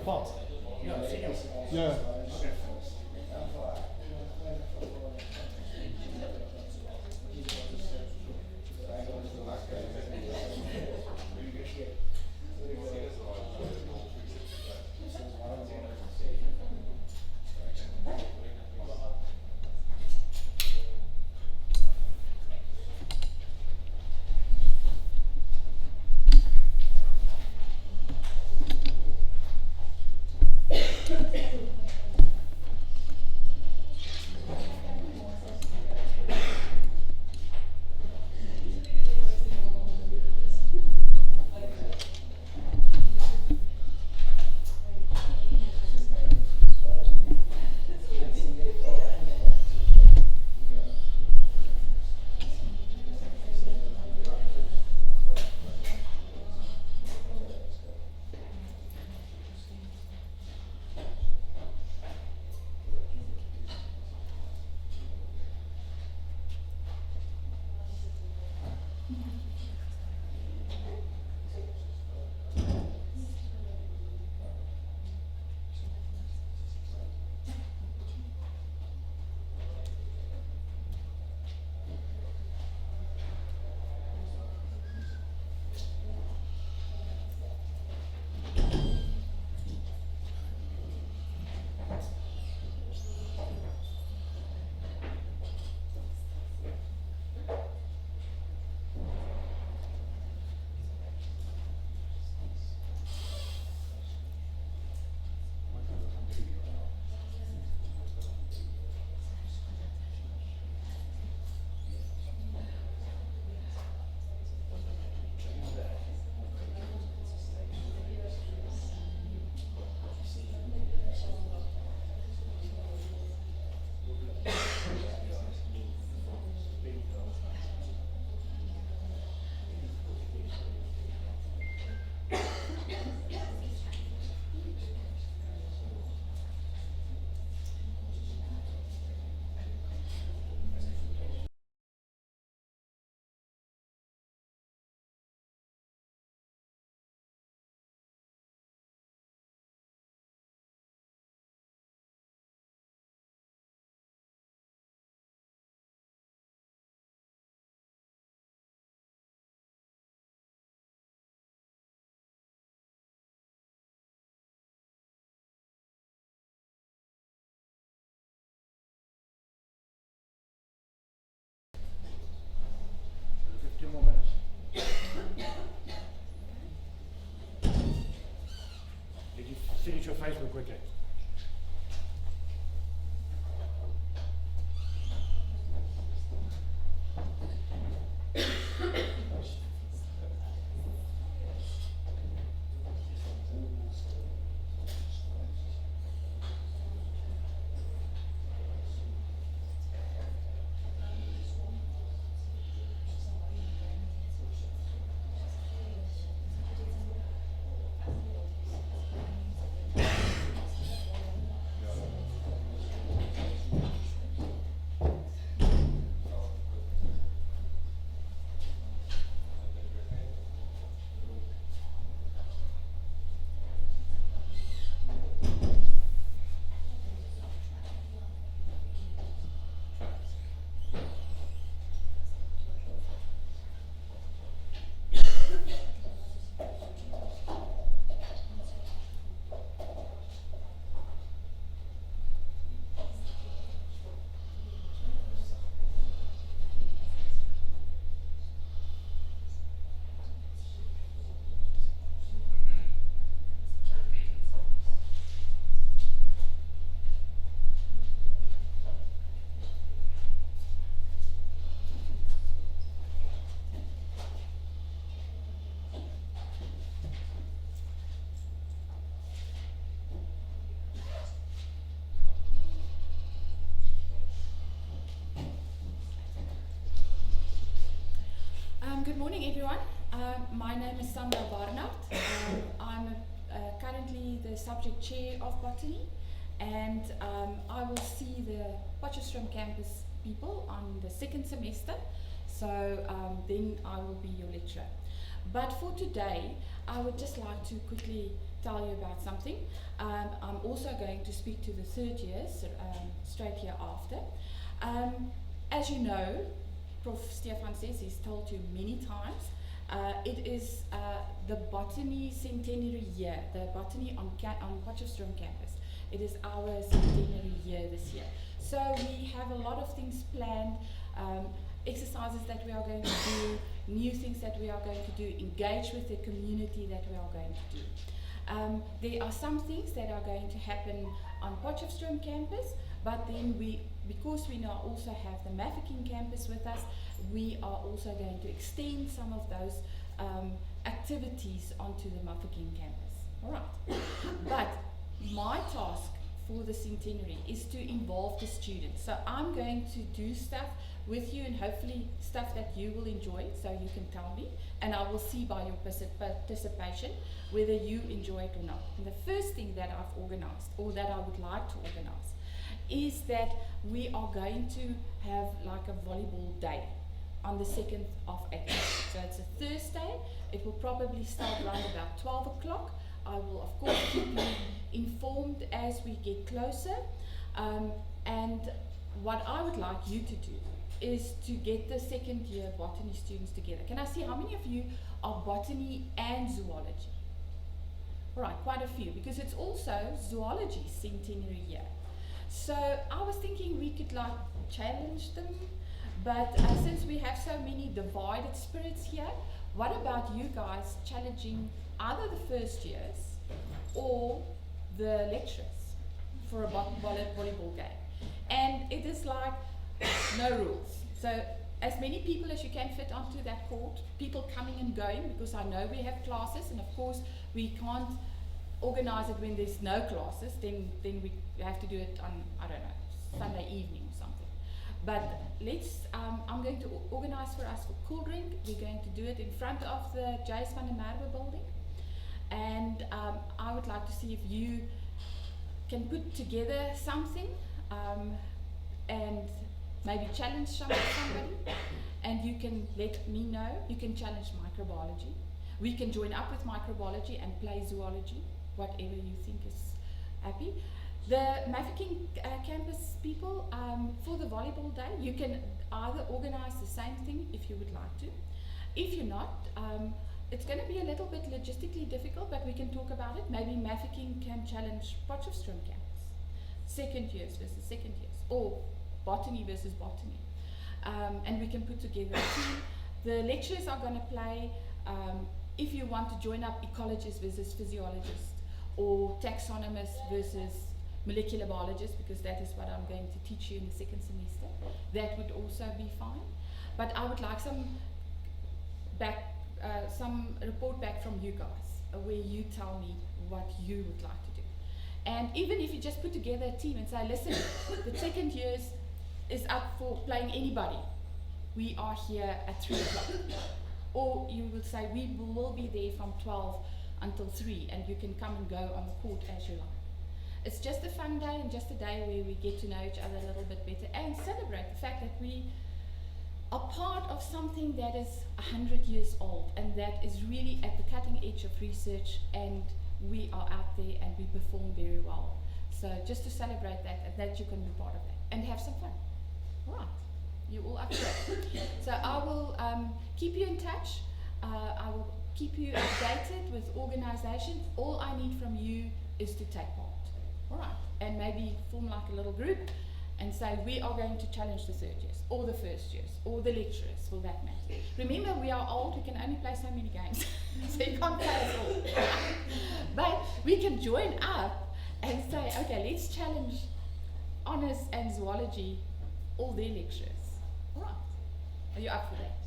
pot. Yeah. Finish your Facebook quickly. Good morning, everyone. My name is Sandra Barnard. I'm currently the subject chair of botany, and I will see the Potchefstroom campus people on the second semester. So then I will be your lecturer. But for today, I would just like to quickly tell you about something. I'm also going to speak to the third years straight here after. As you know, Prof. Stefan says, he's told you many times, it is the Botany centenary year, the Botany on Potchefstroom campus. It is our centenary year this year. So we have a lot of things planned, exercises that we are going to do, new things that we are going to do, engage with the community that we are going to do. There are some things that are going to happen on Potchefstroom campus, but then because we now also have the Mafeking campus with us, we are also going to extend some of those activities onto the Mafeking campus. All right. But my task for the centenary is to involve the students. So I'm going to do stuff with you, and hopefully stuff that you will enjoy, so you can tell me, and I will see by your participation whether you enjoy it or not. And the first thing that I've organized, or that I would like to organize, is that we are going to have like a volleyball day on the 2nd of April. So it's a Thursday. It will probably start around about 12 o'clock. I will of course keep you informed as we get closer. And what I would like you to do is to get the second year botany students together. Can I see how many of you are botany and zoology? All right, quite a few, because it's also zoology centenary year. So I was thinking we could like challenge them, but since we have so many divided spirits here, what about you guys challenging either the first years or the lecturers for a volleyball game? And it is like no rules. So as many people as you can fit onto that court, people coming and going, because I know we have classes, and of course we can't organize it when there's no classes, then we have to do it on, I don't know, Sunday evening or something. But let's, I'm going to organize for us for Cool Drink. We're going to do it in front of the J.S. van der Merwe building. And I would like to see if you can put together something and maybe challenge somebody, and you can let me know. You can challenge microbiology. We can join up with microbiology and play zoology, whatever you think is happy. The Mafeking campus people, for the volleyball day, you can either organize the same thing if you would like to. If you're not, it's going to be a little bit logistically difficult, but we can talk about it. Maybe Mafeking can challenge Potchefstroom campus, second years versus second years, or botany versus botany. And we can put together a team. The lecturers are going to play, if you want to join up, ecologists versus physiologists, or taxonomists versus molecular biologists, because that is what I'm going to teach you in the second semester. That would also be fine. But I would like some report back from you guys, where you tell me what you would like to do. And even if you just put together a team and say, listen, the second years is up for playing anybody. We are here at 3 o'clock. Or you would say, we will be there from 12 until 3, and you can come and go on the court as you like. It's just a fun day, and just a day where we get to know each other a little bit better and celebrate the fact that we are part of something that is 100 years old, and that is really at the cutting edge of research, and we are out there and we perform very well. So just to celebrate that, and that you can be part of that and have some fun. All right, you all up for it. So I will keep you in touch. I will keep you updated with organization. All I need from you is to take part. All right, and maybe form like a little group and say we are going to challenge the third years, or the first years, or the lecturers for that matter. Remember, we are old, we can only play so many games, so you can't play us all. But we can join up and say, okay, let's challenge honours and zoology, all their lecturers. All right, are you up for that?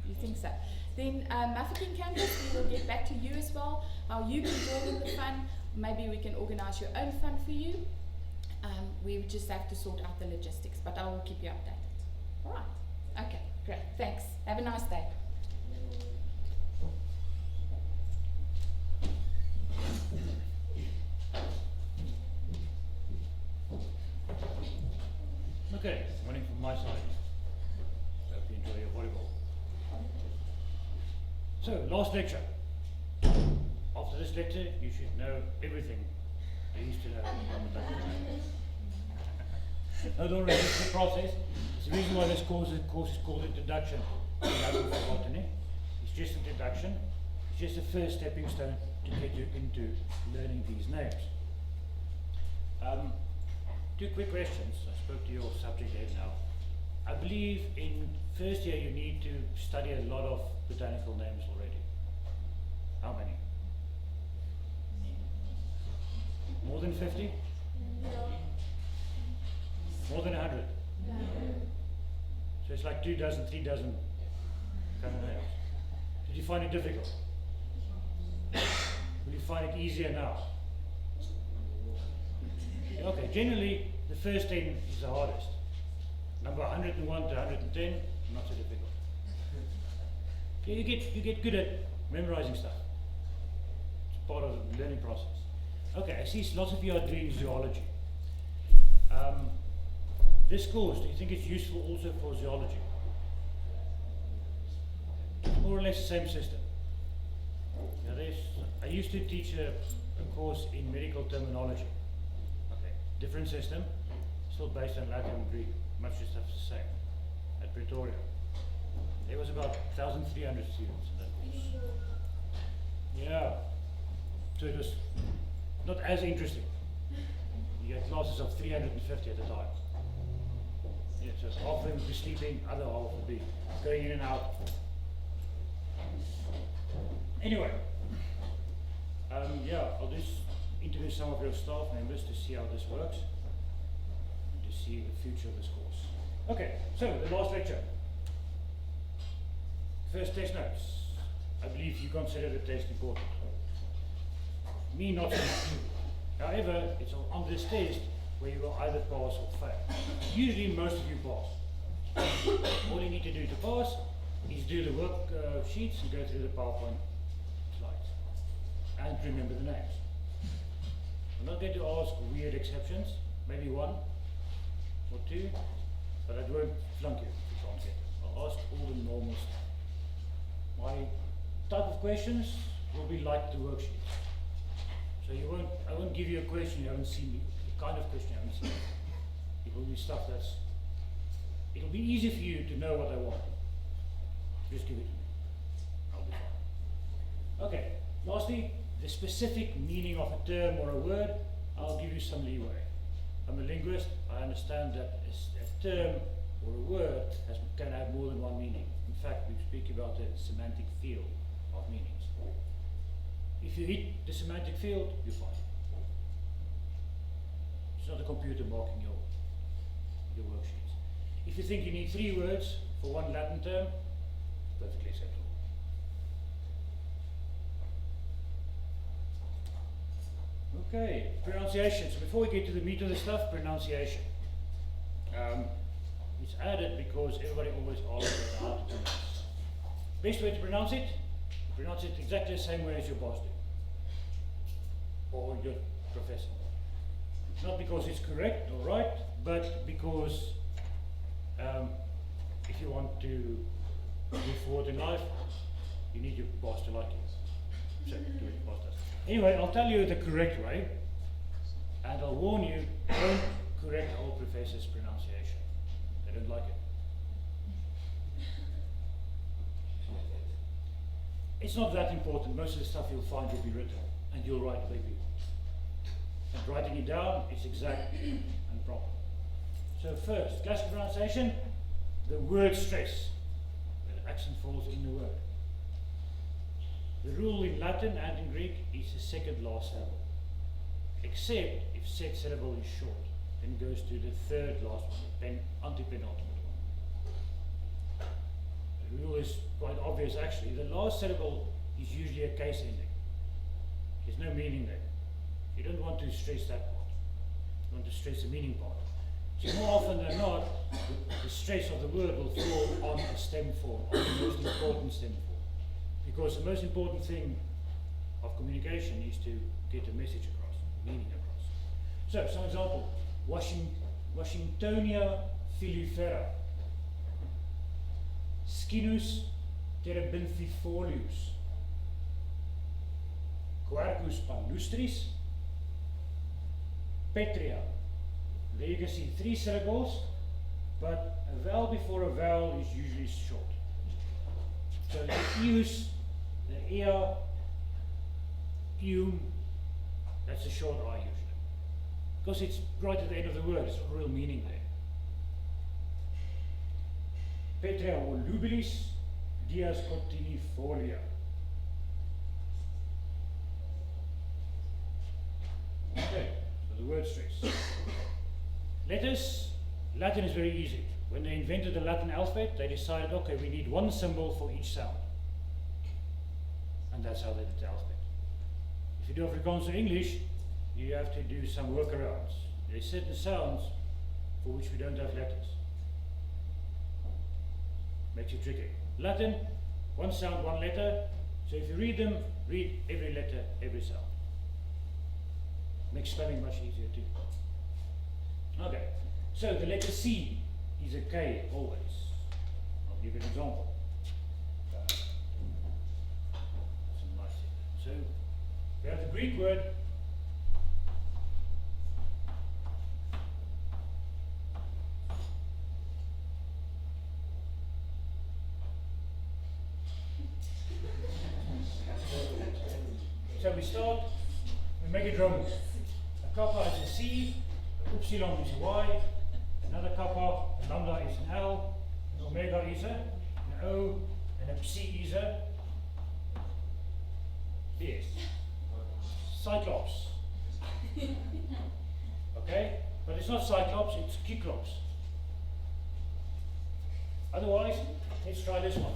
You think so? Then Mafeking campus, we will get back to you as well, how you can join in the fun. Maybe we can organize your own fun for you. We would just have to sort out the logistics, but I will keep you updated. All right. Okay, great. Thanks. Have a nice day. Okay, morning from my side. Hope you enjoy your volleyball. So, last lecture of After this lecture, you should know everything there is to know about botanical names. No, don't resist the process. It's the reason why this course is called Introduction to Botany. It's just introduction. It's just a first stepping stone to get you into learning these names. Two quick questions. I spoke to your subject head now. I believe in first year you need to study a lot of botanical names already. How many? More than 50? More than 100? So it's like 2 dozen, 3 dozen kind of names. Did you find it difficult? Will you find it easier now? Okay, generally the first 10 is the hardest. Number 101 to 110, not so difficult. Yeah, you get good at memorizing stuff. It's part of the learning process. Okay, I see lots of you are doing zoology. This course, do you think it's useful also for zoology? More or less the same system. Now I used to teach a course in medical terminology. Okay, different system, still based on Latin and Greek, much of the stuff is the same, at Pretoria. There was about 1,300 students in that course. Yeah, so it was not as interesting. You had classes of 350 at a time. Yeah, so half of them would be sleeping, other half would be going in and out. Anyway, yeah, I'll just interview some of your staff members to see how this works and to see the future of this course. Okay, so the last lecture. First test notes. I believe you consider the test important. Me, not so much. However, it's on this test where you will either pass or fail. Usually most of you pass. All you need to do to pass is do the work sheets and go through the PowerPoint slides. And remember the names. I'm not going to ask weird exceptions, maybe 1 or 2, but I won't flunk you if you can't get them. I'll ask all the normal stuff. My type of questions will be like the worksheets. So I won't give you a question you haven't seen, the kind of question you haven't seen. It will be stuff it'll be easy for you to know what I want. Just give it to me. I'll be fine. Okay, lastly, the specific meaning of a term or a word, I'll give you some leeway. I'm a linguist, I understand that a term or a word can have more than one meaning. In fact, we speak about the semantic field of meanings. If you hit the semantic field, you're fine. It's not a computer marking your worksheets. If you think you need 3 words for one Latin term, perfectly acceptable. Okay, pronunciation. So before we get to the meat of the stuff, pronunciation. It's added because everybody always asks how to pronounce. Best way to pronounce it exactly the same way as your boss do. Or your professor. Not because it's correct or right, but because if you want to move forward in life, you need your boss to like you. So do what your boss does. Anyway, I'll tell you the correct way, and I'll warn you, don't correct old professors' pronunciation. They don't like it. It's not that important. Most of the stuff you'll find will be written, and you'll write maybe. And writing it down is exact and proper. So first, classical pronunciation, the word stress, where the accent falls in the word. The rule in Latin and in Greek is the second last syllable, except if said syllable is short, then it goes to the third last one, antepenultimate one. The rule is quite obvious actually. The last syllable is usually a case ending. There's no meaning there. You don't want to stress that part. You want to stress the meaning part. So more often than not, the stress of the word will fall on a stem form, on the most important stem form. Because the most important thing of communication is to get a message across, meaning across. So, some example, Washingtonia filifera, Scinus terebinthifolius, Quercus palustris. Petria. There you can see 3 syllables, but a vowel before a vowel is usually short. So the eus, the ea, eum, that's a short I usually. Because it's right at the end of the word, it's not real meaning there. Petria volubilis, dias cortinifolia. Okay, so the word stress. Letters, Latin is very easy. When they invented the Latin alphabet, they decided, okay, we need one symbol for each sound. And that's how they did the alphabet. If you do Afrikaans or English, you have to do some workarounds. There's certain sounds for which we don't have letters. Makes it tricky. Latin, one sound, one letter. So if you read them, read every letter, every sound. Makes spelling much easier too. Okay, so the letter C is a K always. I'll give you an example. That's a nice thing. So we have the Greek word so we start, we make it Roman. A kappa is a C, an upsilon is a Y, another kappa, a lambda is an L, an omega is an O, and a psi is a yes. Cyclops. Okay? But it's not Cyclops, it's Cyclops. Otherwise, let's try this one.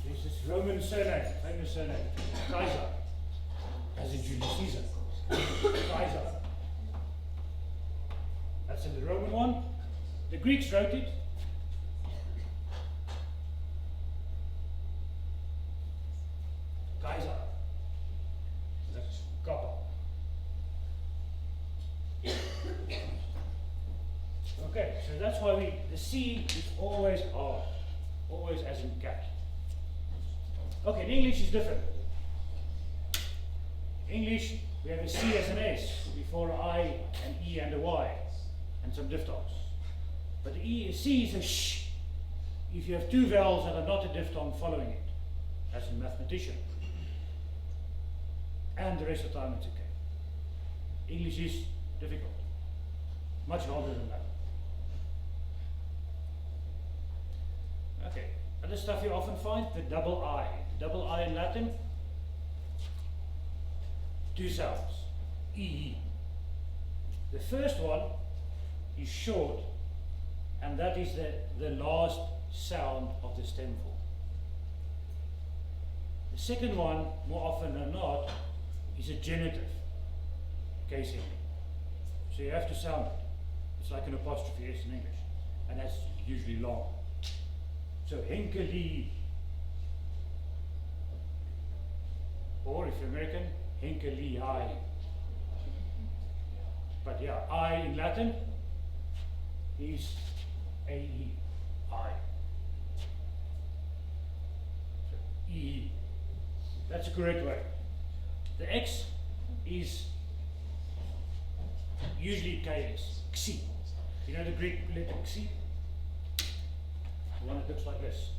This is Roman surname, famous surname, Kaiser, as in Julius Caesar. Kaiser. That's in the Roman one. The Greeks wrote it. Kaiser. That's copper. Okay, so that's why the C is always R, always as in cat. Okay, in English is different. English, we have a C as an S before I, an E and a Y, and some diphthongs. But the C is a sh if you have 2 vowels that are not a diphthong following it, as in mathematician. And the rest of the time it's okay. English is difficult, much harder than that. Okay, other stuff you often find, the double I. Double I in Latin, 2 sounds, E. The first one is short, and that is the last sound of the stem form. The second one, more often than not, is a genitive case ending. So you have to sound it. It's like an apostrophe S in English, and that's usually long. So Henkeli, or if you're American, Henkeli I. But yeah, I in Latin is A-E, I. So E, that's the correct way. The X is usually KS, Xi. You know the Greek letter Xi? The one that looks like this.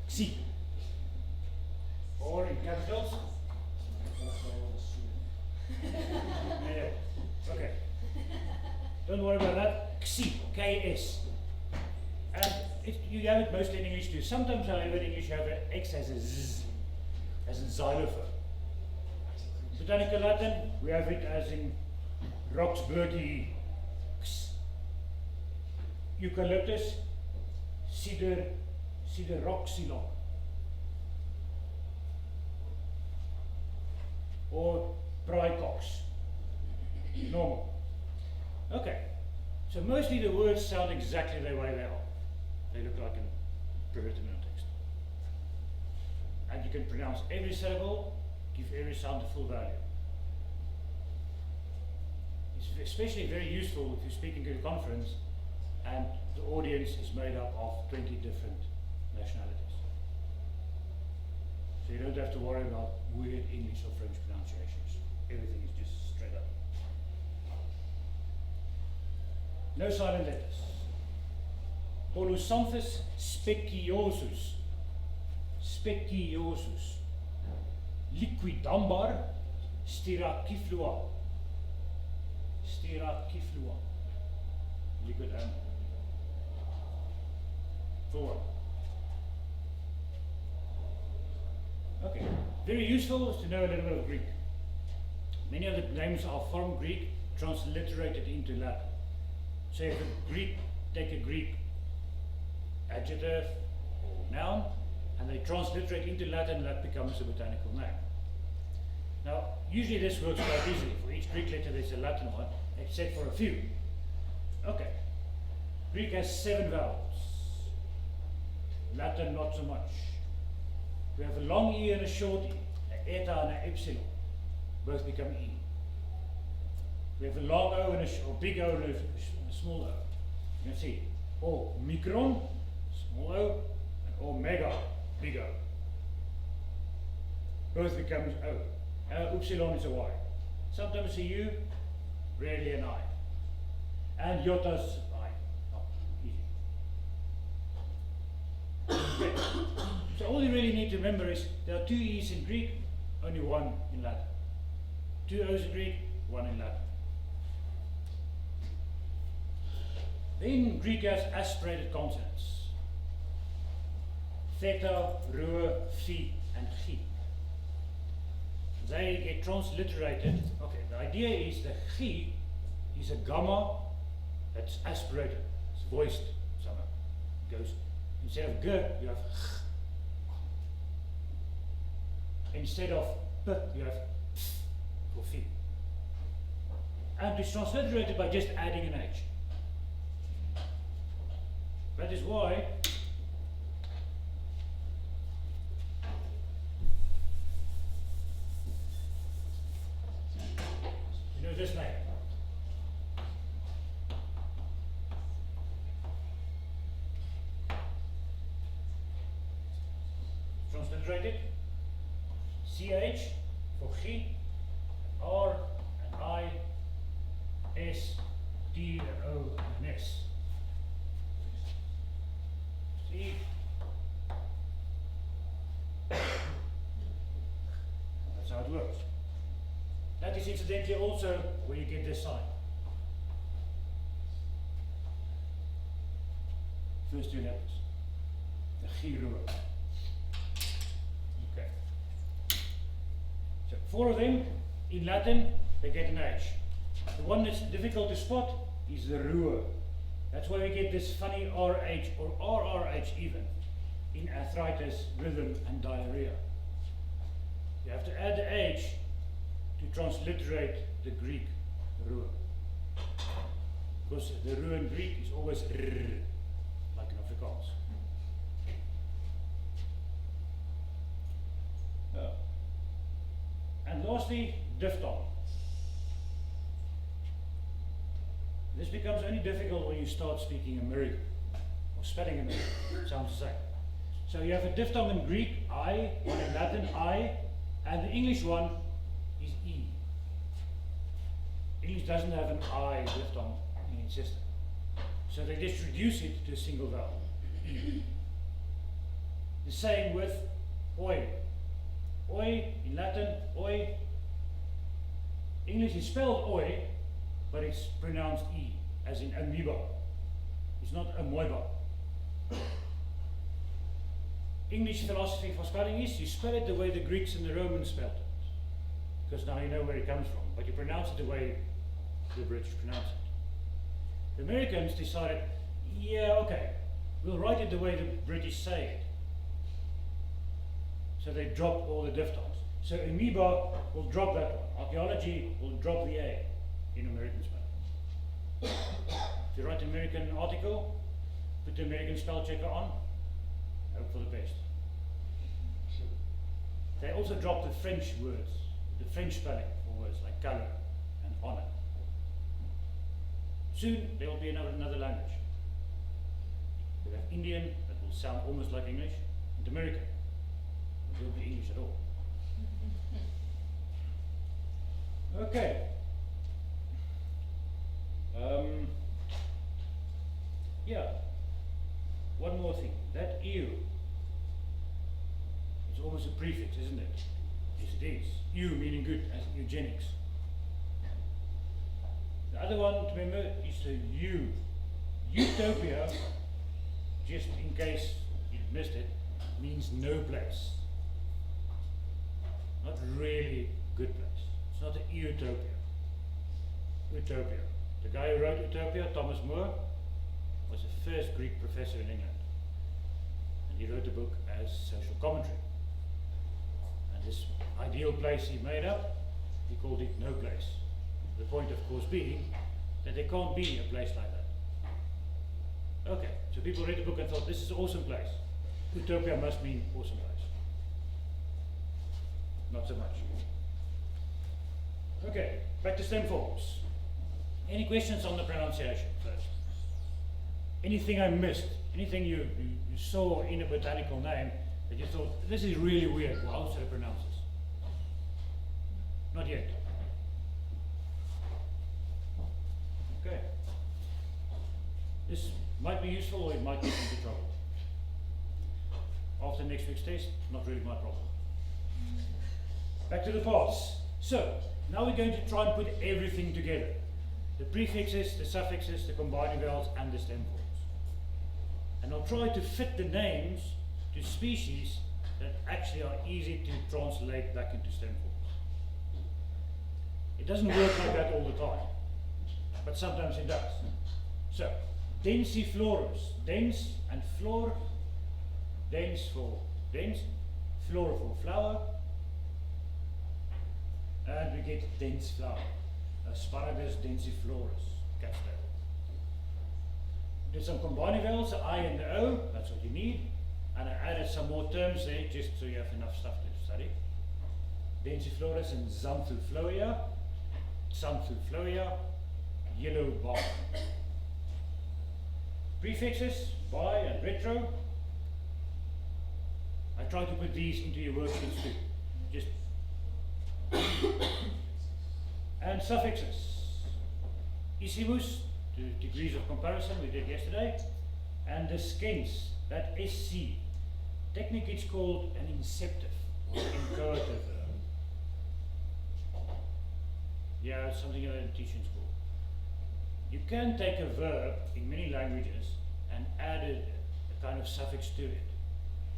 Xi. Or in capitals. Yeah. Okay. Don't worry about that. Xi, KS. And you have it mostly in English too. Sometimes, however, in English you have an X as a Z, as in xylophone. Botanical Latin, we have it as in Roxburghi, X. Eucalyptus, Sideroxylon. Or Praecox, normal. Okay, so mostly the words sound exactly the way they are. They look like a provisional text. And you can pronounce every syllable, give every sound a full value. It's especially very useful if you're speaking to a conference and the audience is made up of 20 different nationalities. So you don't have to worry about weird English or French pronunciations. Everything is just straight up. No silent letters. Polosanthus speciosus. Speciosus. Liquidambar styraciflua. Styraciflua. Liquid amber. Full one. Okay, very useful is to know a little bit of Greek. Many of the names are from Greek, transliterated into Latin. So if a Greek, take a Greek adjective or noun, and they transliterate into Latin, that becomes a botanical name. Now, usually this works quite easily. For each Greek letter there's a Latin one, except for a few. Okay, Greek has 7 vowels. Latin not so much. We have a long E and a short E, an eta and an epsilon. Both become E. We have a long O and a big O and a small O. You can see Omicron, small O, and Omega, big O. Both become O. Upsilon is a Y. Sometimes a U, rarely an I. And Yota's I. Oh, easy. Okay. So all you really need to remember is there are 2 E's in Greek, only 1 in Latin. 2 O's in Greek, 1 in Latin. Then Greek has aspirated consonants. Theta, rho, phi, and chi. They get transliterated. Okay, the idea is the chi is a gamma that's aspirated. It's voiced somehow. It goes, instead of g, you have ch. Instead of p, you have ps for phi. And it's transliterated by just adding an H. That is why you know this name. Transliterated. CH for chi, R and I, S, D and O and S. See? That's how it works. That is incidentally also where you get this sign. First 2 letters. The chi rho. Okay. So 4 of them in Latin they get an H. The one that's difficult to spot is the rho. That's why we get this funny RH or RRH even in arthritis, rhythm and diarrhea. You have to add the H to transliterate the Greek rho. Because the rho in Greek is always r, like in Afrikaans. And lastly, diphthong. This becomes only difficult when you start speaking American, or spelling American, it sounds the same. So you have a diphthong in Greek, I, one in Latin, I, and the English one is E. English doesn't have an I diphthong in its system. So they just reduce it to a single vowel. The same with oi. Oi in Latin, oi. English is spelled oi, but it's pronounced E, as in amoeba. It's not amoeba. English philosophy for spelling is you spell it the way the Greeks and the Romans spelled it. Because now you know where it comes from, but you pronounce it the way the British pronounce it. The Americans decided, yeah, okay, we'll write it the way the British say it. So they drop all the diphthongs. So amoeba will drop that one. Archaeology will drop the A in American spelling. If you write an American article, put the American spell checker on, hope for the best. They also drop the French words, the French spelling for words like color and honor. Soon there will be another language. We have Indian that will sound almost like English, and American. won't be English at all. Okay. Yeah. One more thing. That "eu" is almost a prefix, isn't it? Yes, it is. "Eu" meaning good, as in eugenics. The other one to remember is the "u." Utopia, just in case you missed it, means no place. Not really good place. It's not a utopia. Utopia. The guy who wrote Utopia, Thomas More, was the first Greek professor in England. And he wrote a book as social commentary. And this ideal place he made up, he called it no place. The point, of course, being that there can't be a place like that. Okay, so people read the book and thought, this is an awesome place. Utopia must mean awesome place. Not so much. Okay, back to stem forms. Any questions on the pronunciation first? Anything I missed? Anything you saw in a botanical name that you thought, this is really weird, well, how should I pronounce this? Not yet. Okay. This might be useful or it might get into trouble. After next week's test, not really my problem. Back to the parts. So, now we're going to try and put everything together. The prefixes, the suffixes, the combining vowels and the stem forms. And I'll try to fit the names to species that actually are easy to translate back into stem forms. It doesn't work like that all the time, but sometimes it does. So, densiflorus, dense and flor, dense for dense, flora for flower, and we get dense flower, Asparagus densiflorus, cat's tail. Did some combining vowels, the I and the O, that's what you need, and I added some more terms there just so you have enough stuff to study. Densiflorus and Xanthufloia, yellow bark. Prefixes, bi and retro. I try to put these into your worksheets too. Just and suffixes. Isimus, the degrees of comparison we did yesterday, and the skins, that SC. Technically it's called an inceptive or inchoative verb. Yeah, it's something in a teaching school. You can take a verb in many languages and add a kind of suffix to it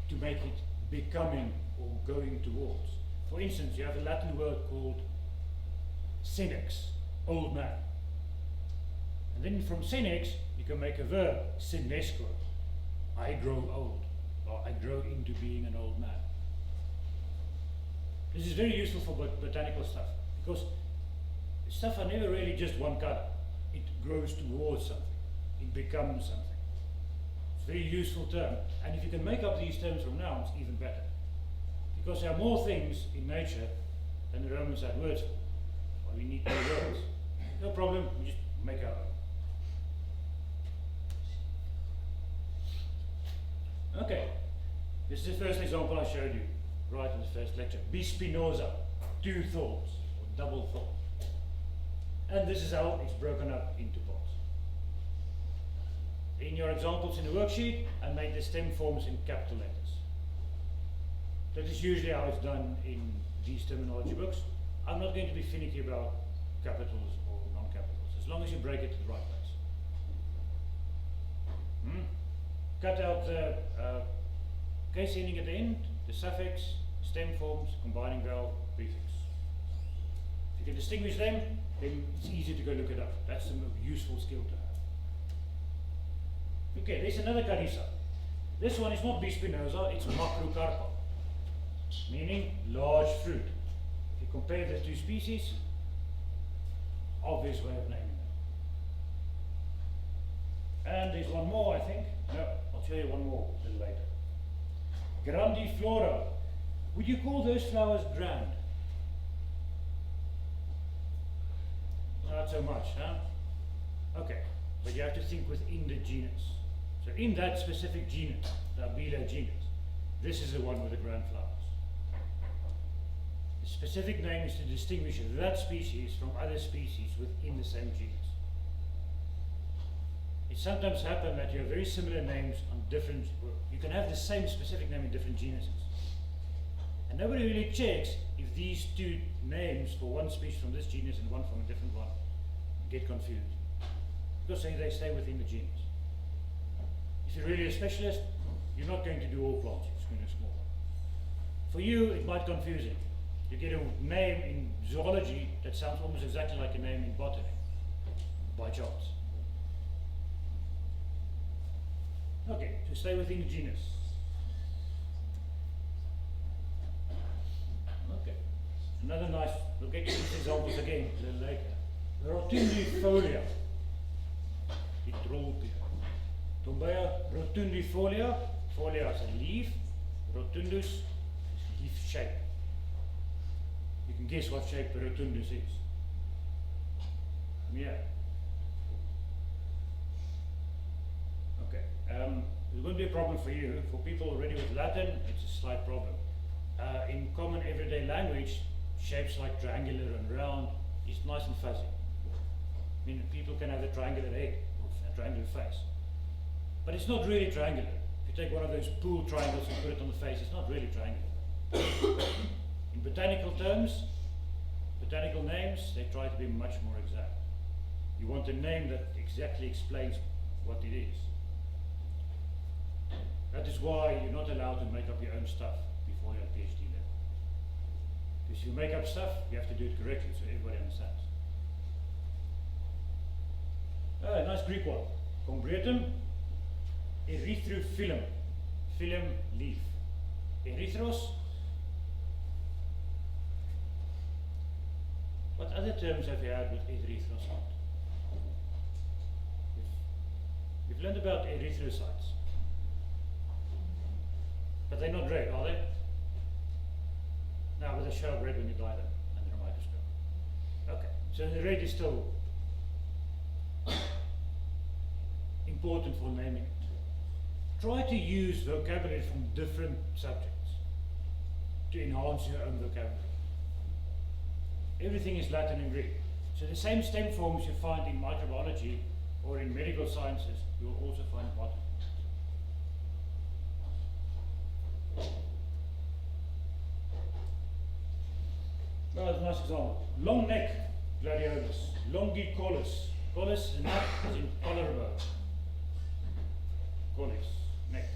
to make it becoming or going towards. For instance, you have a Latin word called senex, old man. And then from senex, you can make a verb, senesco, I grow old, or I grow into being an old man. This is very useful for botanical stuff, because stuff are never really just one color. It grows towards something. It becomes something. It's a very useful term. And if you can make up these terms from nouns, even better. Because there are more things in nature than the Romans had words for. Well, we need more words. No problem, we just make our own. Okay, this is the first example I showed you right in the first lecture. Bispinosa, two thorns, or double thorn. And this is how it's broken up into parts. In your examples in the worksheet, I made the stem forms in capital letters. That is usually how it's done in these terminology books. I'm not going to be finicky about capitals or non-capitals, as long as you break it to the right place. Cut out the case ending at the end, the suffix, stem forms, combining vowel, prefix. If you can distinguish them, then it's easy to go look it up. That's a useful skill to have. Okay, there's another carissa. This one is not Bispinosa, it's Macrocarpa, meaning large fruit. If you compare the two species, obvious way of naming them. And there's one more, I think. No, I'll show you one more a little later. Grandiflora. Would you call those flowers grand? Not so much, huh? Okay, but you have to think within the genus. So in that specific genus, the Abila genus, this is the one with the grand flowers. The specific name is to distinguish that species from other species within the same genus. It sometimes happens that you have very similar names on different, you can have the same specific name in different genuses. And nobody really checks if these two names for one species from this genus and one from a different one get confused. Because they stay within the genus. If you're really a specialist, you're not going to do all plants, you're just going to do small. For you, it might confuse you. You get a name in zoology that sounds almost exactly like a name in botany, by chance. Okay, so stay within the genus. Okay, another nice, we'll get to these examples again a little later. Rotundifolia. Hydropia. Tombea rotundifolia. Folia is a leaf. Rotundus is leaf shape. You can guess what shape the rotundus is. Yeah. Okay. It won't be a problem for you. For people already with Latin, it's a slight problem. In common everyday language, shapes like triangular and round is nice and fuzzy. I mean, people can have a triangular head or a triangular face. But it's not really triangular. If you take one of those pool triangles and put it on the face, it's not really triangular. In botanical terms, botanical names, they try to be much more exact. You want a name that exactly explains what it is. That is why you're not allowed to make up your own stuff before you're at PhD level. Because if you make up stuff, you have to do it correctly so everybody understands. Nice Greek one. Combretum, erythrophyllum. Phylum, leaf. Erythros. What other terms have you had with erythros? We've learned about erythrocytes. But they're not red, are they? No, but they show up red when you dye them under a microscope. Okay, so the red is still important for naming it. Try to use vocabulary from different subjects to enhance your own vocabulary. Everything is Latin and Greek. So the same stem forms you find in microbiology or in medical sciences, you will also find in botany. Well, that's a nice example. Long neck gladiolus, longicollis. Collis is a neck, as in collarbone. Collis, neck.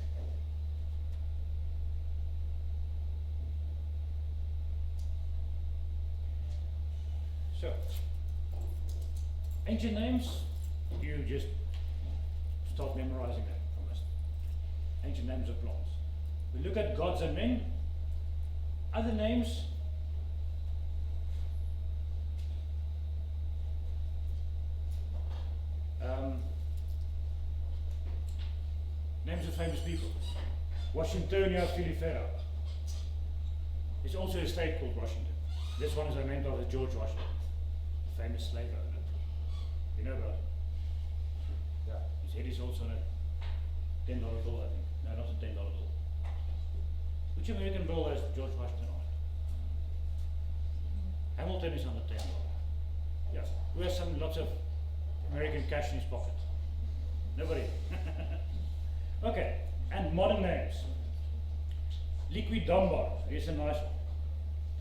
So, ancient names, you just start memorizing them from us. Ancient names of plants. We look at gods and men. Other names. Names of famous people. Washingtonia filifera. There's also a state called Washington. This one is named after George Washington, the famous slave owner. You know about it? Yeah. His head is also on a $10 bill, I think. No, not a $10 bill. Which American bill has George Washington on it? Hamilton is on the $10. Yeah. Who has lots of American cash in his pocket? Nobody. Okay, and modern names. Liquid dumbar, here's a nice one.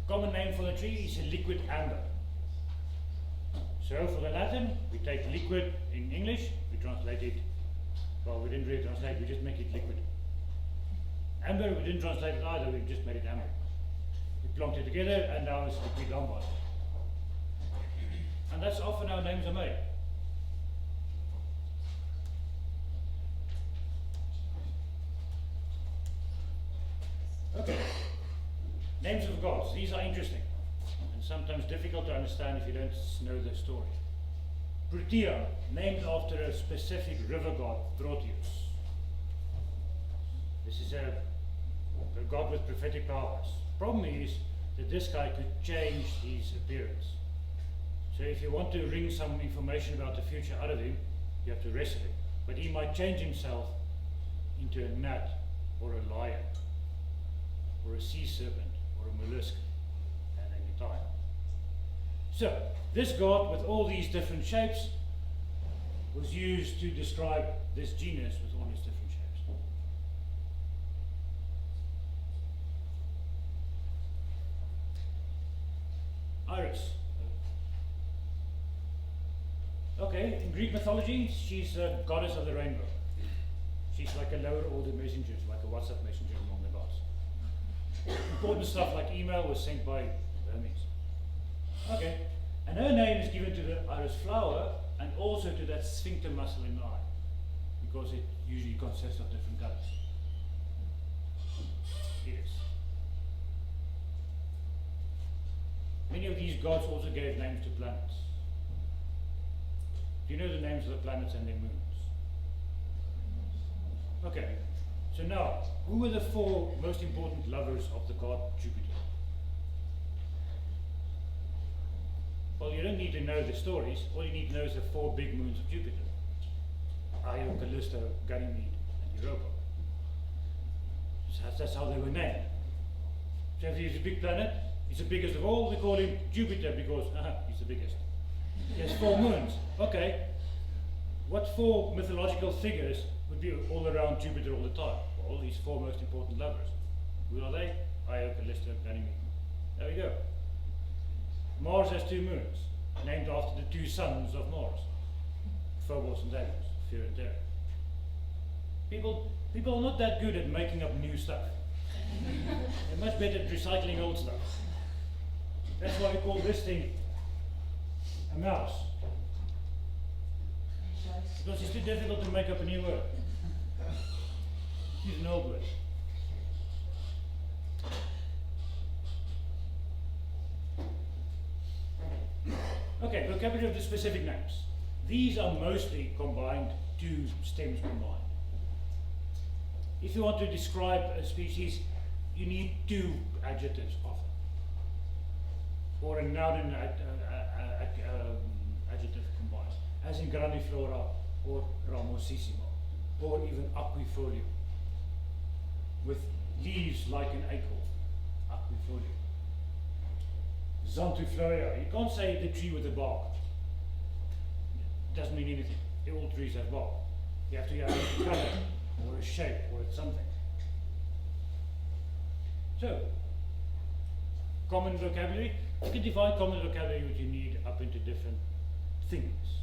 Common name for the tree is a liquid amber. So for the Latin, we take liquid in English, we translate it, well, we didn't really translate, we just make it liquid. Amber, we didn't translate it either, we just made it amber. We plunked it together, and now it's liquid dumbar. And that's often how names are made. Okay, names of gods. These are interesting and sometimes difficult to understand if you don't know the story. Protea, named after a specific river god, Proteus. This is a god with prophetic powers. Problem is that this guy could change his appearance. So if you want to wring some information about the future out of him, you have to wrestle him. But he might change himself into a gnat or a lion, or a sea serpent, or a mollusk, and then So, this god with all these different shapes was used to describe this genus with all these different shapes. Iris. Okay, in Greek mythology, she's a goddess of the rainbow. She's like a lower order messenger, like a WhatsApp messenger among the gods. Important stuff like email was sent by Hermes. Okay, and her name is given to the iris flower and also to that sphincter muscle in the eye, because it usually consists of different colors. Yes. Many of these gods also gave names to planets. Do you know the names of the planets and their moons? Okay, so now, who were the 4 most important lovers of the god Jupiter? Well, you don't need to know the stories. All you need to know is the 4 big moons of Jupiter: Io, Callisto, Ganymede, and Europa. So that's how they were named. So if he's a big planet, he's the biggest of all, we call him Jupiter because he's the biggest. He has 4 moons. Okay. What 4 mythological figures would be all around Jupiter all the time? Well, these 4 most important lovers. Who are they? Io, Callisto, Ganymede. There we go. Mars has 2 moons, named after the 2 sons of Mars, Phobos and Deimos, Fear and Terror. People are not that good at making up new stuff. They're much better at recycling old stuff. That's why we call this thing a mouse. Because it's too difficult to make up a new word. Use an old word. Okay, vocabulary of the specific names. These are mostly combined, 2 stems combined. If you want to describe a species, you need 2 adjectives often. Or a noun and adjective combined, as in grandiflora or ramosissima, or even aquifolia, with leaves like an acorn, aquifolia. Xanthophylla, you can't say the tree with the bark. It doesn't mean anything. All trees have bark. You have to have a color, or a shape, or something. So, common vocabulary. You can divide common vocabulary which you need up into different things.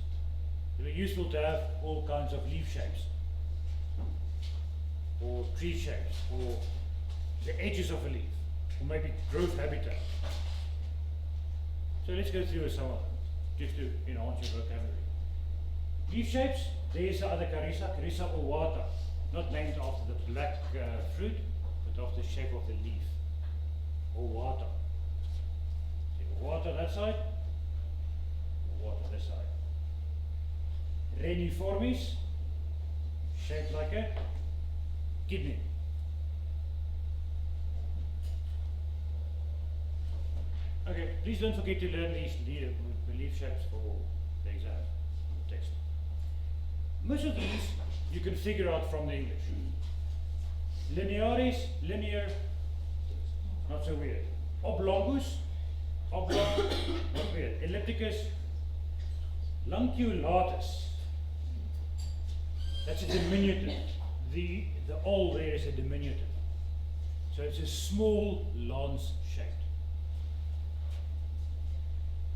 It would be useful to have all kinds of leaf shapes, or tree shapes, or the edges of a leaf, or maybe growth habitat. So let's go through some of them, just to enhance your vocabulary. Leaf shapes, there's the other carissa, Carissa ovata, not named after the black fruit, but after the shape of the leaf. Ovata. See, ovata that side, ovata this side. Reniformis, shaped like a kidney. Okay, please don't forget to learn these leaf shapes for the exam, the text. Most of these you can figure out from the English. Linearis, linear, not so weird. Oblongus, oblong, not weird. Ellipticus, lanceolatus. That's a diminutive. The ol there is a diminutive. So it's a small lance shape.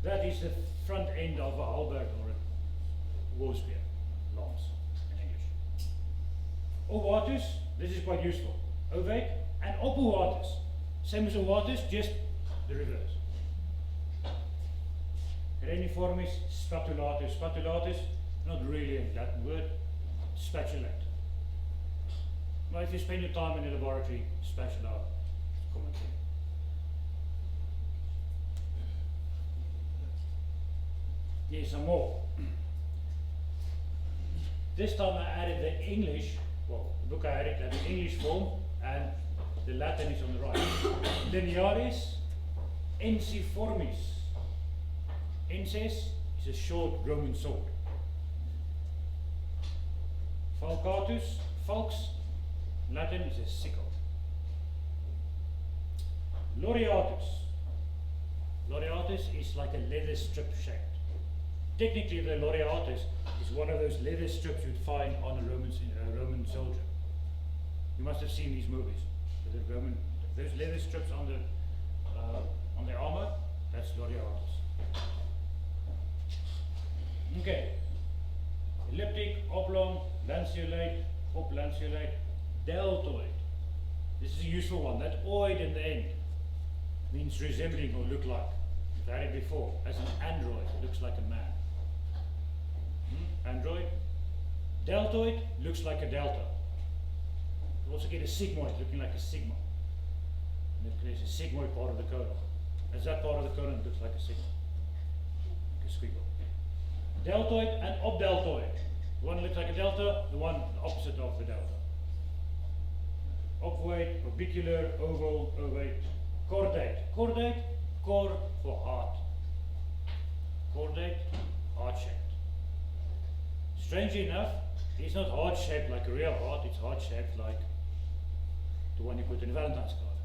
That is the front end of a halberd or a war spear, lance in English. Ovatus, this is quite useful. Ovate and opuatus, same as ovatus, just the reverse. Reniformis, spatulatus. Spatulatus, not really a Latin word, spatulate. But if you spend your time in the laboratory, spatula is a common thing. Here's some more. This time I added the English, well, the book I had it had the English form, and the Latin is on the right. Linearis ensiformis. Enses is a short Roman sword. Falcatus, falx, Latin is a sickle. Laureatus. Laureatus Laureatus is like a leather strip shaped. Technically, the Laureatus is one of those leather strips you'd find on a Roman soldier. You must have seen these movies. Those leather strips on the armor, that's Laureatus. Okay. Elliptic, oblong, lanceolate, lanceolate, deltoid. This is a useful one. That oid in the end means resembling or look like. We've had it before. As an android, it looks like a man. Android. Deltoid looks like a delta. You also get a sigmoid looking like a sigma. And there's a sigmoid part of the colon. As that part of the colon looks like a sigma. Like a squiggle. Deltoid and obdeltoid. The one looks like a delta, the one opposite of the delta. Obvoid, orbicular, oval, ovate, chordate. Chordate, cor for heart. Chordate, heart-shaped. Strangely enough, it's not heart-shaped like a real heart, it's heart-shaped like the one you put in a Valentine's card.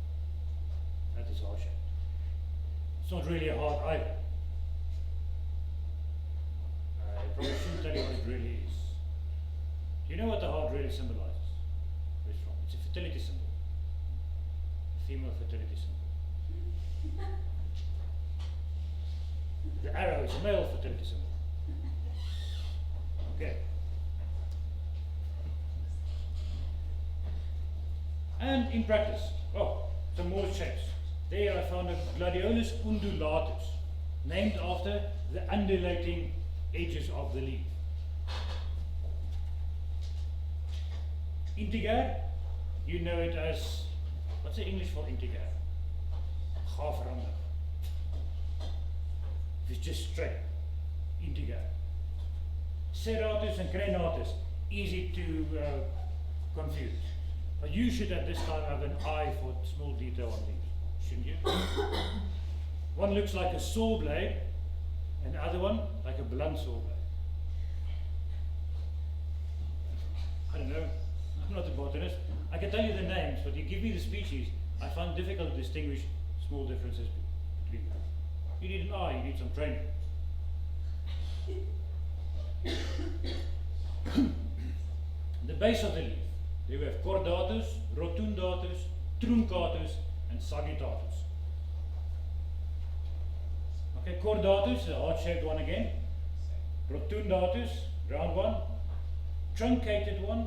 That is heart-shaped. It's not really a heart either. I probably shouldn't tell you what it really is. Do you know what the heart really symbolizes? Where it's from? It's a fertility symbol. A female fertility symbol. The arrow is a male fertility symbol. Okay. And in practice, some more shapes. There I found a Gladiolus undulatus, named after the undulating edges of the leaf. Integer, you know it as, what's the English for integer? Gaafrandig. If it's just straight, integer. Serratus and crenatus, easy to confuse. But you should at this time have an eye for small detail on these, shouldn't you? One looks like a saw blade, and the other one like a blunt saw blade. I don't know, I'm not a botanist. I can tell you the names, but you give me the species, I find it difficult to distinguish small differences between them. You need an eye, you need some training. The base of the leaf, there we have cordatus, rotundatus, truncatus, and sagittatus. Okay, cordatus, the heart-shaped one again. Rotundatus, round one. Truncated one,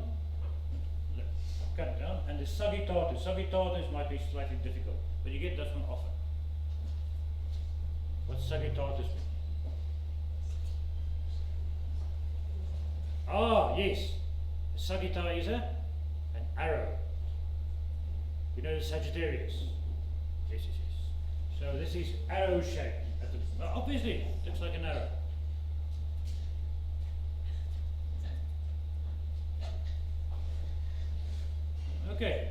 cut it down. And the sagittatus. Sagittatus might be slightly difficult, but you get that one often. What's sagittatus mean? Ah, yes. The sagitta is an arrow. You know the Sagittarius? Yes, yes, yes. So this is arrow shaped. Obviously, it looks like an arrow. Okay,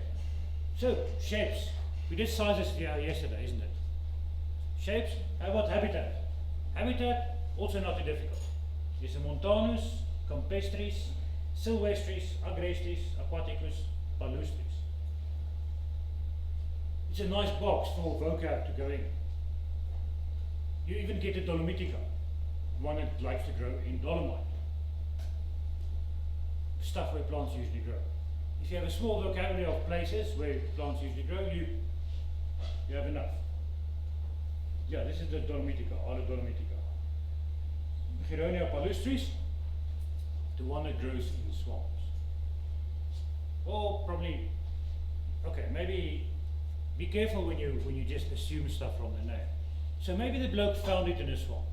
so shapes. We did sizes yesterday, isn't it? Shapes, how about habitat? Habitat, also not too difficult. There's a montanus, campestris, silvestris, agrestris, aquaticus, palustris. It's a nice box for vocab to go in. You even get a dolomitica, one that likes to grow in dolomite. Stuff where plants usually grow. If you have a small vocabulary of places where plants usually grow, you have enough. Yeah, this is the dolomitica, Ala dolomitica. Chironia palustris, the one that grows in swamps. Or probably, okay, maybe be careful when you just assume stuff from the name. So maybe the bloke found it in a swamp.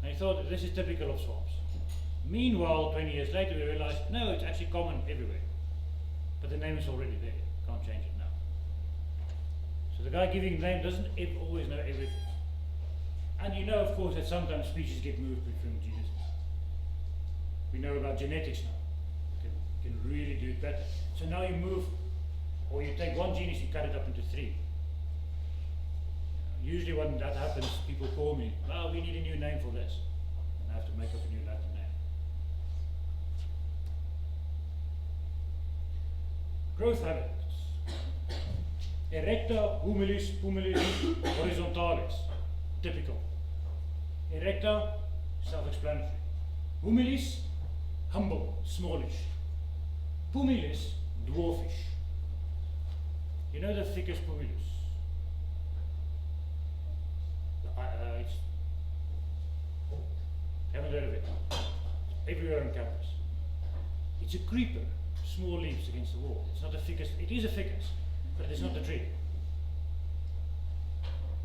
And he thought, this is typical of swamps. Meanwhile, 20 years later, we realized, no, it's actually common everywhere. But the name is already there. Can't change it now. So the guy giving the name doesn't always know everything. And you know, of course, that sometimes species get moved between genus. We know about genetics now. You can really do it better. So now you move, or you take one genus, you cut it up into 3. Usually when that happens, people call me, well, we need a new name for this. And I have to make up a new Latin name. Growth habits. Erecta, humilis, humilis, horizontalis. typical. Erecta, self-explanatory. Humilis, humble, smallish. Pumilis, dwarfish. You know the ficus pumilus? Haven't heard of it. Everywhere on campus. It's a creeper, small leaves against the wall. It's not a ficus. It is a ficus, but it's not a tree.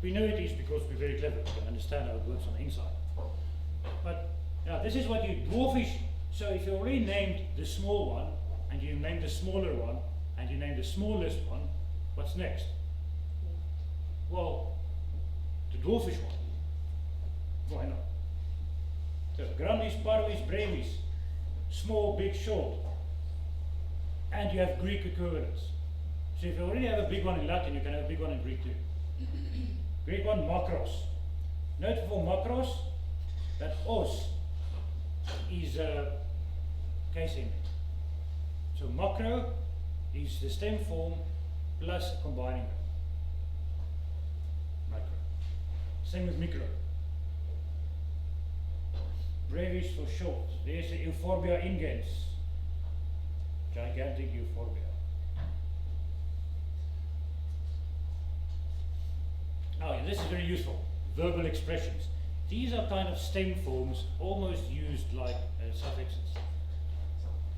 We know it is because we're very clever. We can understand how it works on the inside. But now this is what you dwarfish. So if you already named the small one, and you named the smaller one, and you named the smallest one, what's next? Well, the dwarfish one. Why not? So grandis, parvis, brevis, small, big, short. And you have Greek equivalents. So if you already have a big one in Latin, you can have a big one in Greek too. Greek one, makros. Note for makros that os is a case in. So macro is the stem form plus combining them. Micro. Same with micro. Brevis for short. There's a Euphorbia ingens. Gigantic euphorbia. Oh, yeah, this is very useful. Verbal expressions. These are kind of stem forms, almost used like suffixes,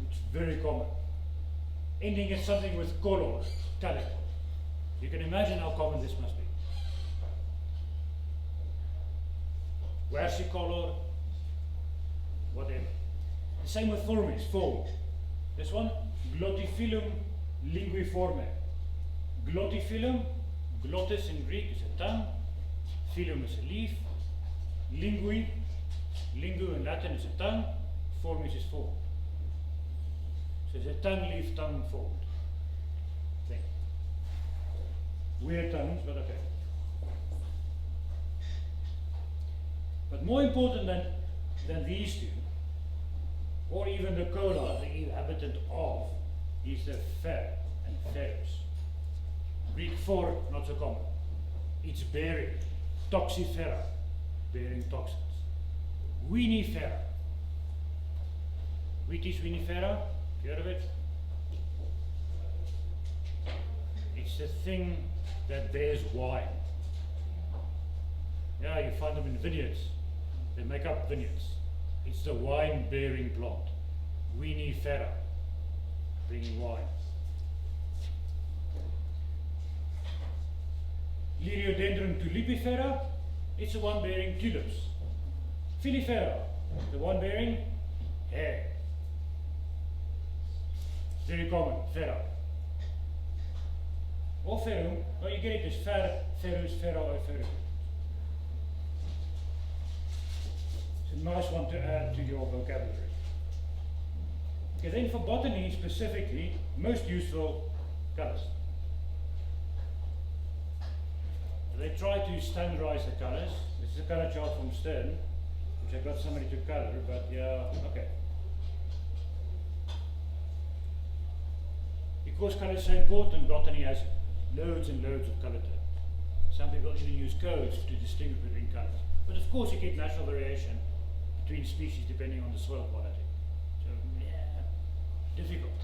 which is very common. Ending in something with color, color. You can imagine how common this must be. Versicolor, whatever. The same with formis, form. This one, glottifilum linguiforme. Glottifilum, glottis in Greek is a tongue, filum is a leaf, lingui, lingu in Latin is a tongue, formis is form. So it's a tongue, leaf, tongue formed thing. Weird tongues, but okay. But more important than these two, or even the cola, the inhabitant of, is the fer and ferus. Greek for, not so common. It's bearing, toxifera, bearing toxins. Winifera. Vitis winifera, heard of it? It's the thing that bears wine. Yeah, you find them in vineyards. They make up vineyards. It's the wine-bearing plant. Winifera, bringing wine. Liriodendron tulipifera, it's the one bearing tulips. Filifera, the one bearing hair. Very common, fera. Or ferum, well you get it as fer, ferus, fera, or ferum. It's a nice one to add to your vocabulary. Okay, then for botany specifically, most useful colors. They try to standardize the colors. This is a color chart from Stern, which I got somebody to color, but yeah, okay. Because color is so important, botany has loads and loads of color terms. Some people even use codes to distinguish between colors. But of course you get natural variation between species depending on the soil quality. So, yeah, difficult.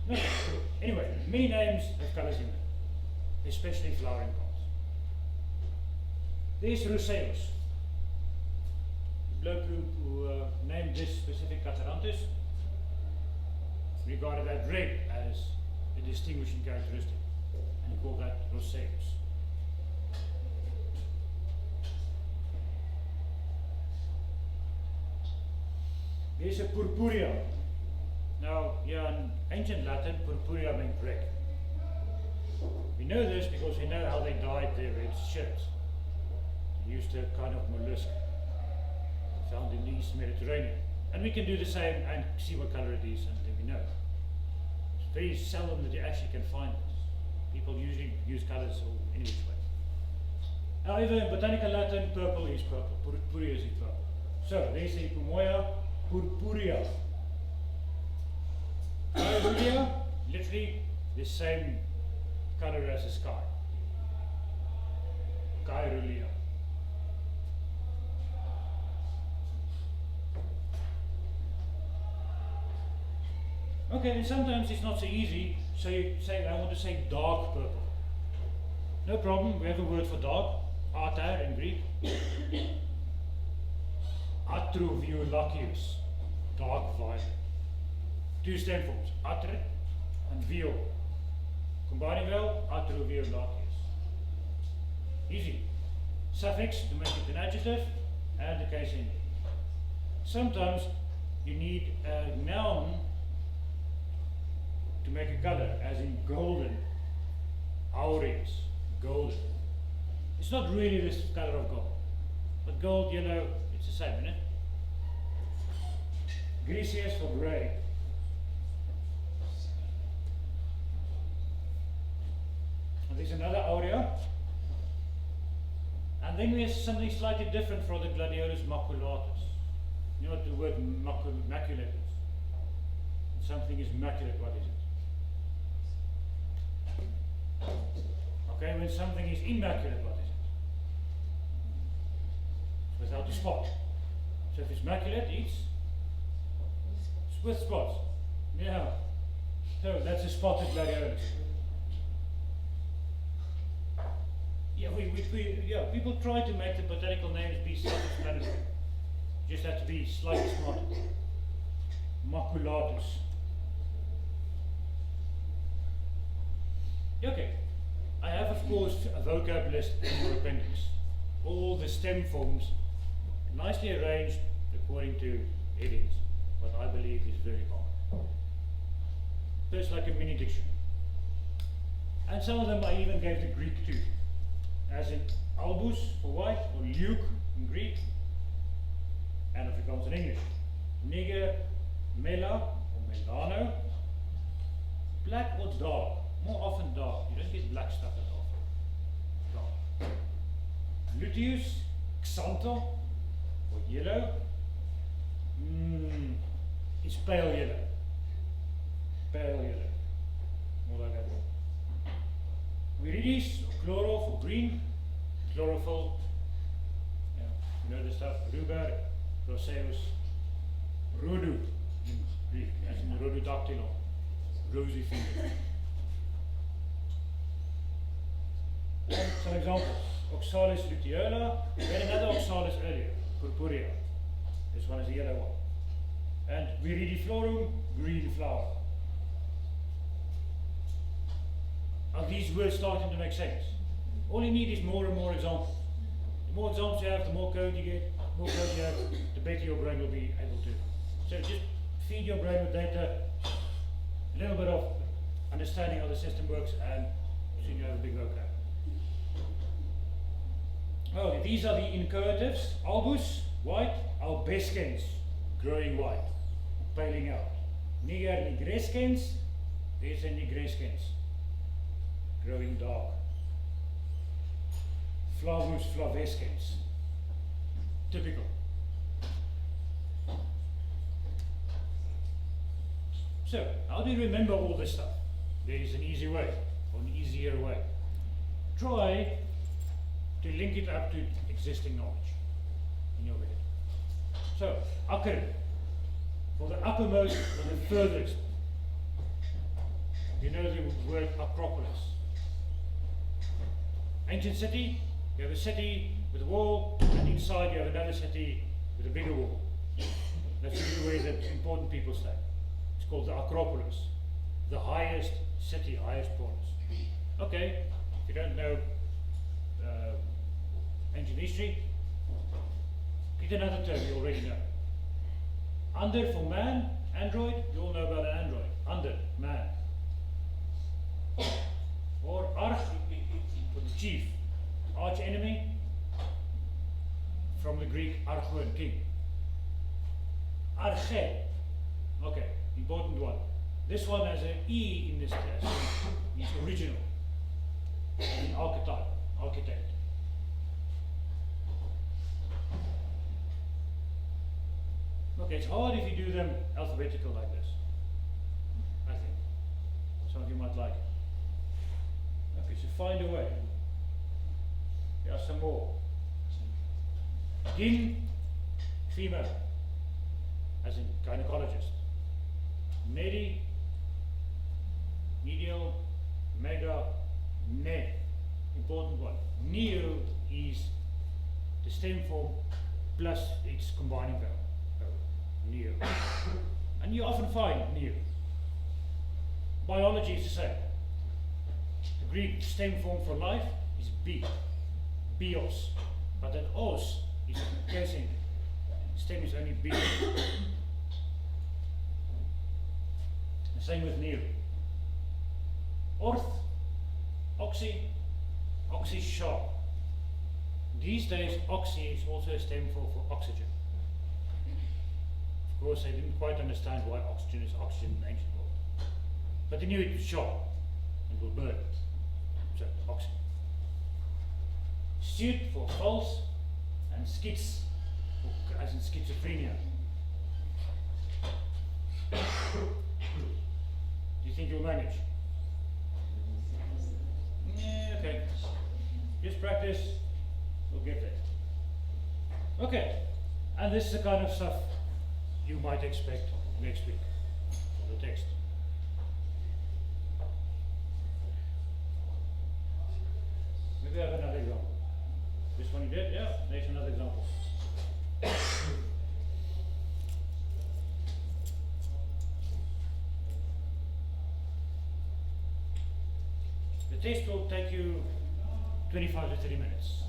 No, anyway, many names have colors in them, especially flowering plants. There's Roseus, the bloke who named this specific Catharanthus, regarded that red as a distinguishing characteristic, and he called that Roseus. There's a purpurea. Now, yeah, in ancient Latin, purpurea meant red. We know this because we know how they dyed their red shirts. They used a kind of mollusk found in the East Mediterranean. And we can do the same and see what color it is, and then we know. It's very seldom that you actually can find this. People usually use colors in which way. However, in botanical Latin, purple is purple. Purpurea is purple. So, there's the Pomoia purpurea. Purpurea, literally the same color as the sky. Kairulia. Okay, and sometimes it's not so easy, so you say, I want to say dark purple. No problem, we have a word for dark, atar in Greek. Atroviolaceus, dark violet. Two stem forms, atre and viol. Combining well, atroviolaceus. Easy. Suffix to make it an adjective, and the case ending. Sometimes you need a noun to make a color, as in golden, aureus, golden. It's not really this color of gold, but gold, yellow, it's the same, isn't it? Griseus for grey. And there's another aurea. And then we have something slightly different for the gladiolus maculatus. You know what the word maculate is? When something is maculate, what is it? Okay, when something is immaculate, what is it? It's without a spot. So if it's maculate, it's with spots. Yeah. So that's a spotted gladiolus. Yeah, people try to make the botanical names be self-explanatory. Just have to be slightly smarter. Maculatus. Okay. I have, of course, a vocab list in your appendix. All the stem forms, nicely arranged according to headings, what I believe is very common. So it's like a mini dictionary. And some of them I even gave the Greek too, as in albus for white, or leuk in Greek, and Afrikaans in English. Niger, mela, or melano, black or dark. More often dark. You don't get black stuff that often. Dark. Luteus, xantha, or yellow. It's pale yellow. Pale yellow. More like that. Viridis, or chloral for green. Chlorophyll. Yeah, you know the stuff. Rhubarb, roseus, rhodu in Greek, as in rhododactyl, rosy finger. And some examples. Oxalis luteola. We had another oxalis earlier, purpurea. This one is a yellow one. And viridiflorum, green flower. Are these words starting to make sense? All you need is more and more examples. The more examples you have, the more code you get. The more code you have, the better your brain will be able to. So just feed your brain with data, a little bit of understanding how the system works, and soon you have a big vocab. Okay, these are the inchoatives. Albus, white. Albescens, growing white, paling out. Niger nigrescens, there's a nigrescens, growing dark. Flavus flavescens, typical. So, how do you remember all this stuff? There is an easy way, or an easier way. Try to link it up to existing knowledge in your head. So, akker, for the uppermost or the furthest. You know the word Acropolis. Ancient city, you have a city with a wall, and inside you have another city with a bigger wall. That's usually where the important people stay. It's called the Acropolis, the highest city, highest polis. Okay, if you don't know ancient history, pick another term you already know. Under for man, android, you all know about an android. Under, man. Or arch for the chief, arch enemy, from the Greek archon, king. Arche, okay, important one. This one has an E in this test, means original, an archetype, architect. Okay, it's hard if you do them alphabetical like this, I think. Some of you might like it. Okay, so find a way. There are some more. Gyn, female, as in gynecologist. Medi, medial, mega, ne. Important one. Neo is the stem form plus its combining vowel. Neo. And you often find neo. Biology is the same. The Greek stem form for life is bi, bios. But that os is casing. Stem is only bi. The same with neo. Orth, oxy, oxy sharp. These days, oxy is also a stem for oxygen. Of course, they didn't quite understand why oxygen is oxygen in the ancient world. But they knew it was sharp and will burn. So, oxy. Stute for false, and schiz, as in schizophrenia. Do you think you'll manage? Yeah, okay. Just practice, we'll get there. Okay, and this is the kind of stuff you might expect next week for the text. Maybe I have another example. This one you did? Yeah, there's another example. The test will take you 25 to 30 minutes.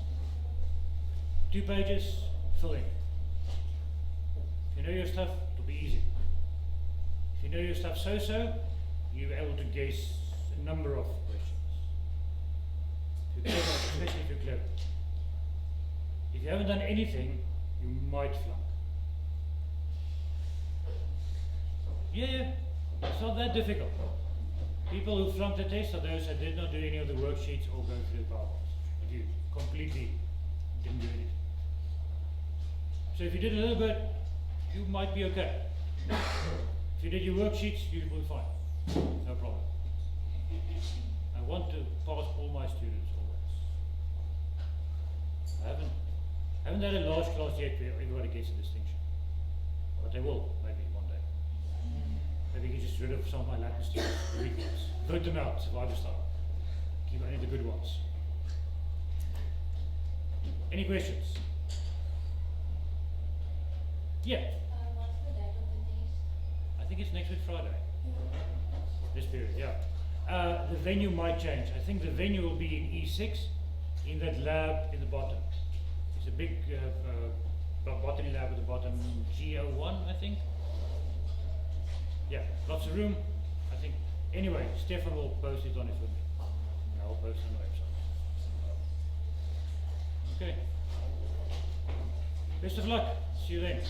2 pages, fill in. If you know your stuff, it'll be easy. If you know your stuff so-so, you'll be able to guess a number of questions. If you're clever, especially if you're clever. If you haven't done anything, you might flunk. Yeah, it's not that difficult. People who flunked the test are those that did not do any of the worksheets or go through the PowerPoints. But you completely didn't do anything. So if you did a little bit, you might be okay. If you did your worksheets, you will be fine. No problem. I want to pass all my students always. I haven't had a large class yet where everybody gets a distinction. But they will, maybe one day. Maybe you get just rid of some of my Latin students, the weak ones. Vote them out, survivor style. Keep only the good ones. Any questions? Yeah. What's the date of the test? I think it's next week Friday. This period, yeah. The venue might change. I think the venue will be in E6, in that lab in the bottom. It's a big botany lab at the bottom, G01, I think. Yeah, lots of room, I think. Anyway, Stefan will post it on it for me. And I'll post it on the website. Okay. Best of luck. See you then.